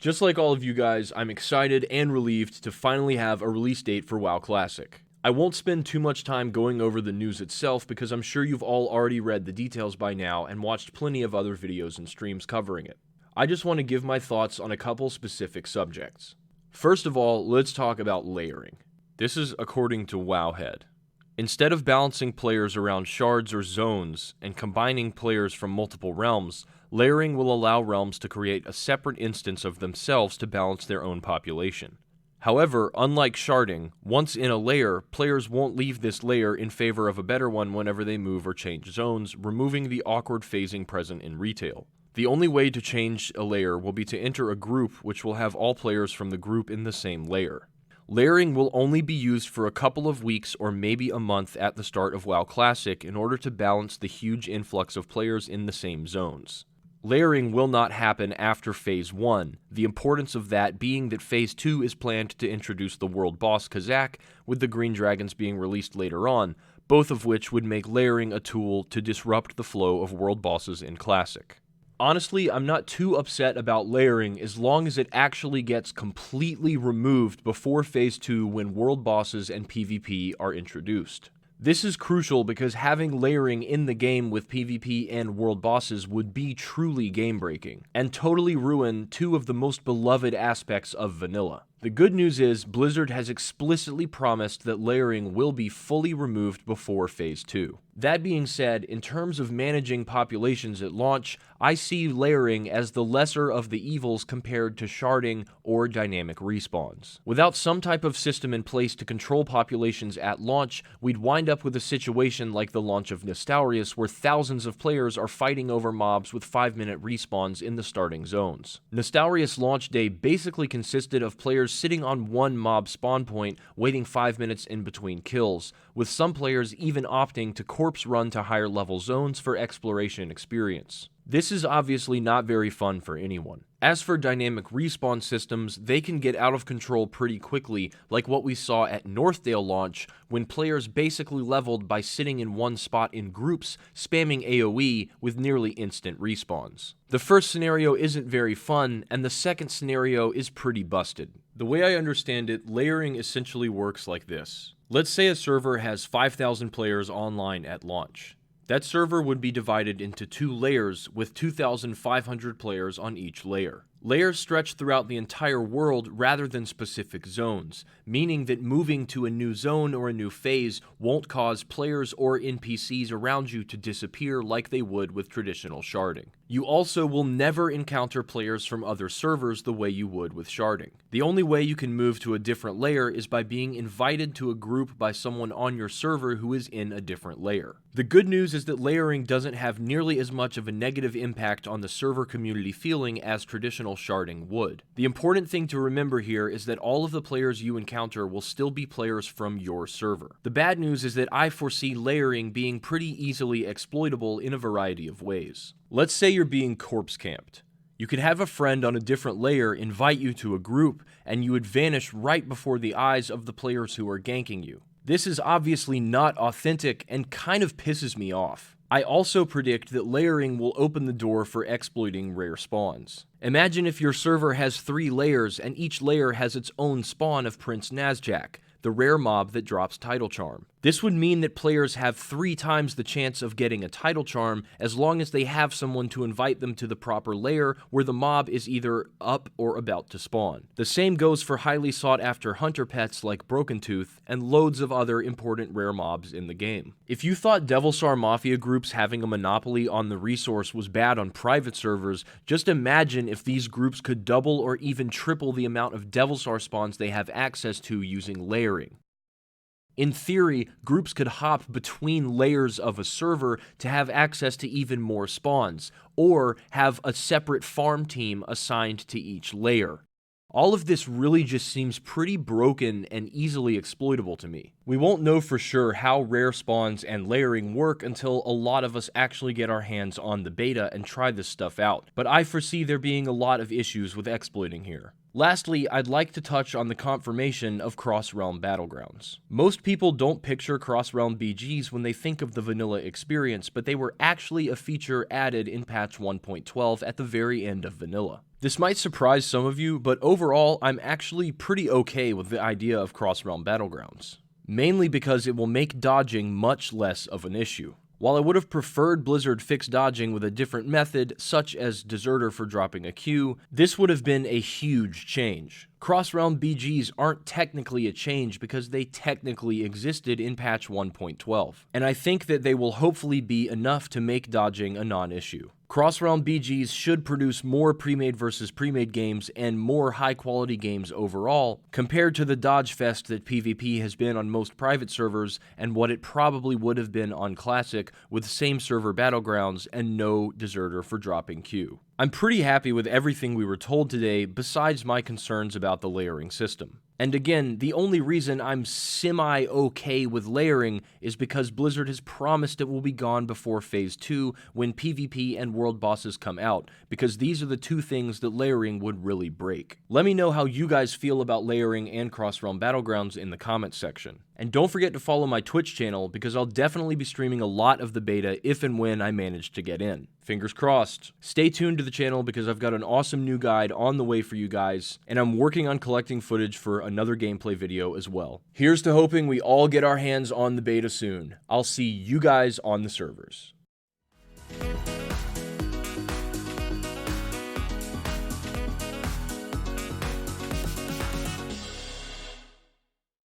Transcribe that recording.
Just like all of you guys, I'm excited and relieved to finally have a release date for WoW Classic. I won't spend too much time going over the news itself because I'm sure you've all already read the details by now and watched plenty of other videos and streams covering it. I just want to give my thoughts on a couple specific subjects. First of all, let's talk about layering. This is according to Wowhead. Instead of balancing players around shards or zones and combining players from multiple realms, layering will allow realms to create a separate instance of themselves to balance their own population. However, unlike sharding, once in a layer, players won't leave this layer in favor of a better one whenever they move or change zones, removing the awkward phasing present in retail. The only way to change a layer will be to enter a group which will have all players from the group in the same layer. Layering will only be used for a couple of weeks or maybe a month at the start of WoW Classic in order to balance the huge influx of players in the same zones. Layering will not happen after Phase 1, the importance of that being that Phase 2 is planned to introduce the world boss Kazak, with the Green Dragons being released later on, both of which would make layering a tool to disrupt the flow of world bosses in Classic. Honestly, I'm not too upset about layering as long as it actually gets completely removed before Phase 2 when world bosses and PvP are introduced. This is crucial because having layering in the game with PvP and world bosses would be truly game-breaking, and totally ruin two of the most beloved aspects of vanilla. The good news is, Blizzard has explicitly promised that layering will be fully removed before Phase 2. That being said, in terms of managing populations at launch, I see layering as the lesser of the evils compared to sharding or dynamic respawns. Without some type of system in place to control populations at launch, we'd wind up with a situation like the launch of Nostalrius where thousands of players are fighting over mobs with 5-minute respawns in the starting zones. Nostalrius launch day basically consisted of players sitting on one mob spawn point, waiting 5 minutes in between kills, with some players even opting to corpse run to higher level zones for exploration experience. This is obviously not very fun for anyone. As for dynamic respawn systems, they can get out of control pretty quickly, like what we saw at Northdale launch, when players basically leveled by sitting in one spot in groups, spamming AoE with nearly instant respawns. The first scenario isn't very fun, and the second scenario is pretty busted. The way I understand it, layering essentially works like this. Let's say a server has 5,000 players online at launch. That server would be divided into 2 layers with 2,500 players on each layer. Layers stretch throughout the entire world rather than specific zones, meaning that moving to a new zone or a new phase won't cause players or NPCs around you to disappear like they would with traditional sharding. You also will never encounter players from other servers the way you would with sharding. The only way you can move to a different layer is by being invited to a group by someone on your server who is in a different layer. The good news is that layering doesn't have nearly as much of a negative impact on the server community feeling as traditional sharding would. The important thing to remember here is that all of the players you encounter will still be players from your server. The bad news is that I foresee layering being pretty easily exploitable in a variety of ways. Let's say you're being corpse camped. You could have a friend on a different layer invite you to a group, and you would vanish right before the eyes of the players who are ganking you. This is obviously not authentic and kind of pisses me off. I also predict that layering will open the door for exploiting rare spawns. Imagine if your server has 3 layers and each layer has its own spawn of Prince Nazjac, the rare mob that drops Title Charm. This would mean that players have 3 times the chance of getting a Title Charm as long as they have someone to invite them to the proper layer where the mob is either up or about to spawn. The same goes for highly sought after hunter pets like Broken Tooth and loads of other important rare mobs in the game. If you thought Devilsar Mafia groups having a monopoly on the resource was bad on private servers, just imagine if these groups could double or even triple the amount of Devilsar spawns they have access to using layering. In theory, groups could hop between layers of a server to have access to even more spawns, or have a separate farm team assigned to each layer. All of this really just seems pretty broken and easily exploitable to me. We won't know for sure how rare spawns and layering work until a lot of us actually get our hands on the beta and try this stuff out, but I foresee there being a lot of issues with exploiting here. Lastly, I'd like to touch on the confirmation of cross-realm Battlegrounds. Most people don't picture cross-realm BGs when they think of the vanilla experience, but they were actually a feature added in patch 1.12 at the very end of vanilla. This might surprise some of you, but overall, I'm actually pretty okay with the idea of cross-realm Battlegrounds. Mainly because it will make dodging much less of an issue. While I would have preferred Blizzard fix dodging with a different method, such as Deserter for dropping a Q, this would have been a huge change. Cross-realm BGs aren't technically a change because they technically existed in patch 1.12, and I think that they will hopefully be enough to make dodging a non-issue. Cross-realm BGs should produce more pre-made versus pre-made games and more high-quality games overall, compared to the dodge fest that PvP has been on most private servers and what it probably would have been on Classic with same server Battlegrounds and no Deserter for dropping Q. I'm pretty happy with everything we were told today besides my concerns about the layering system. And again, the only reason I'm semi-okay with layering is because Blizzard has promised it will be gone before Phase 2 when PvP and world bosses come out, because these are the two things that layering would really break. Let me know how you guys feel about layering and cross-realm Battlegrounds in the comments section. And don't forget to follow my Twitch channel because I'll definitely be streaming a lot of the beta if and when I manage to get in. Fingers crossed. Stay tuned to the channel because I've got an awesome new guide on the way for you guys, and I'm working on collecting footage for another gameplay video as well. Here's to hoping we all get our hands on the beta soon. I'll see you guys on the servers.